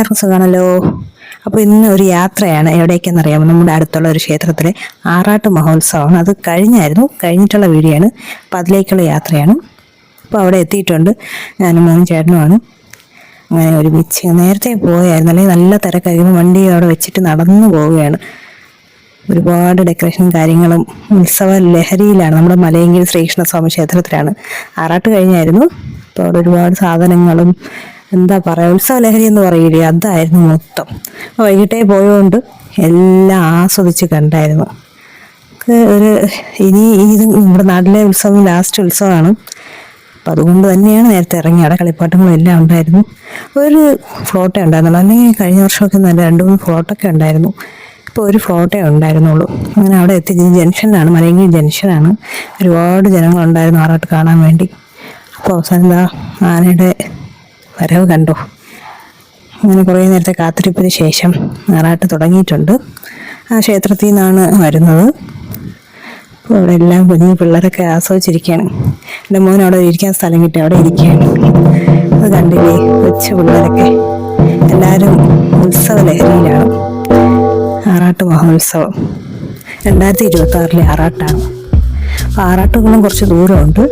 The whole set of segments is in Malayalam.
എല്ലാവർക്കും സുഖമാണല്ലോ. അപ്പോൾ ഇന്ന് ഒരു യാത്രയാണ്. എവിടേക്കെന്നറിയാമോ? നമ്മുടെ അടുത്തുള്ള ഒരു ക്ഷേത്രത്തിലെ ആറാട്ട് മഹോത്സവമാണ്. അത് കഴിഞ്ഞിട്ടുള്ള വീഡിയോ ആണ്. അപ്പോൾ അതിലേക്കുള്ള യാത്രയാണ്. അപ്പോൾ അവിടെ എത്തിയിട്ടുണ്ട്. ഞാനും മോനും ചേട്ടനുമാണ്. അങ്ങനെ ഒരുമിച്ച് നേരത്തെ പോയായിരുന്നു, അല്ലെങ്കിൽ നല്ല തിരക്കായിരുന്നു. വണ്ടി അവിടെ വെച്ചിട്ട് നടന്നു പോവുകയാണ്. ഒരുപാട് ഡെക്കറേഷൻ കാര്യങ്ങളും ഉത്സവ ലഹരിയിലാണ്. നമ്മുടെ മലയങ്കിരി ശ്രീകൃഷ്ണസ്വാമി ക്ഷേത്രത്തിലാണ്. ആറാട്ട് കഴിഞ്ഞായിരുന്നു. അപ്പോൾ അവിടെ ഒരുപാട് സാധനങ്ങളും എന്താ പറയുക, ഉത്സവ ലഹരി എന്ന് പറയില്ലേ, അതായിരുന്നു മൊത്തം. വൈകിട്ടേ പോയതുകൊണ്ട് എല്ലാം ആസ്വദിച്ച് കണ്ടായിരുന്നു. ഇനി ഇത് നമ്മുടെ നാട്ടിലെ ഉത്സവം ലാസ്റ്റ് ഉത്സവമാണ്. അപ്പം അതുകൊണ്ട് തന്നെയാണ് നേരത്തെ ഇറങ്ങി. അവിടെ കളിപ്പാട്ടങ്ങളും എല്ലാം ഉണ്ടായിരുന്നു. ഒരു ഫ്ലോട്ടേ ഉണ്ടായിരുന്നുള്ളൂ, അല്ലെങ്കിൽ കഴിഞ്ഞ വർഷമൊക്കെ നല്ല 2-3 ഫ്ലോട്ടൊക്കെ ഉണ്ടായിരുന്നു. ഇപ്പോൾ ഒരു ഫ്ലോട്ടേ ഉണ്ടായിരുന്നുള്ളൂ. അങ്ങനെ അവിടെ എത്തി. ജംഗ്ഷനിലാണ്, മലയങ്കിരി ജംഗ്ഷനാണ്. ഒരുപാട് ജനങ്ങളുണ്ടായിരുന്നു ആറാട്ട് കാണാൻ വേണ്ടി. അപ്പോൾ അവസാനം എന്താ ആനയുടെ വരവ് കണ്ടോ. അങ്ങനെ കുറേ നേരത്തെ കാത്തിരിപ്പിന് ശേഷം ആറാട്ട് തുടങ്ങിയിട്ടുണ്ട്. ആ ക്ഷേത്രത്തിൽ നിന്നാണ് വരുന്നത്. അപ്പോൾ അവിടെ എല്ലാം കുഞ്ഞു പിള്ളേരൊക്കെ ആസ്വദിച്ചിരിക്കുകയാണ്. എൻ്റെ മോൻ അവിടെ ഇരിക്കാൻ സ്ഥലം കിട്ടി, അവിടെ ഇരിക്കുകയാണ്. അത് കണ്ടില്ലേ, കൊച്ചു പിള്ളേരൊക്കെ എല്ലാവരും ഉത്സവ ലഹരിയിലാണ്. ആറാട്ട് മഹോത്സവം 2026 ആറാട്ടാണ്. അപ്പോൾ ആറാട്ടുകളും കുറച്ച് ദൂരമുണ്ട്.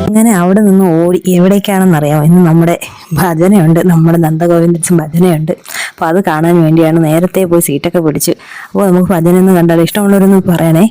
അങ്ങനെ അവിടെ നിന്ന് ഓടി എവിടേക്കാണെന്നറിയാമോ? ഇന്ന് നമ്മുടെ ഭജനയുണ്ട്, നമ്മുടെ നന്ദഗോവിന്ദൻ ഭജനയുണ്ട്. അപ്പോൾ അത് കാണാൻ വേണ്ടിയാണ് നേരത്തെ പോയി സീറ്റൊക്കെ പിടിച്ച്. അപ്പോൾ നമുക്ക് ഭജനൊന്ന് കണ്ടാൽ ഇഷ്ടമുള്ളവരൊന്ന് പറയണേ.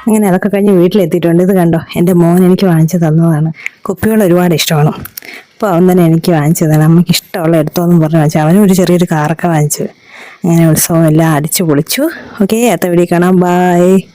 അങ്ങനെ അതൊക്കെ കഴിഞ്ഞ് വീട്ടിലെത്തിയിട്ടുണ്ട്. ഇത് കണ്ടോ, എൻ്റെ മോൻ എനിക്ക് വാങ്ങിച്ചു തന്നതാണ്. കുപ്പികൾ ഒരുപാട് ഇഷ്ടമാണ്. അപ്പോൾ അവൻ തന്നെ എനിക്ക് വാങ്ങിച്ചു തരണം. അമ്മയ്ക്ക് ഇഷ്ടമുള്ള എടുത്തോന്നും പറഞ്ഞ് വാങ്ങിച്ചു. അവനും ഒരു ചെറിയൊരു കാറൊക്കെ വാങ്ങിച്ചു. അങ്ങനെ ഉത്സവം എല്ലാം അടിച്ചു പൊളിച്ചു. ഓക്കെ, അടുത്ത വീഡിയോ കാണാം. ബൈ.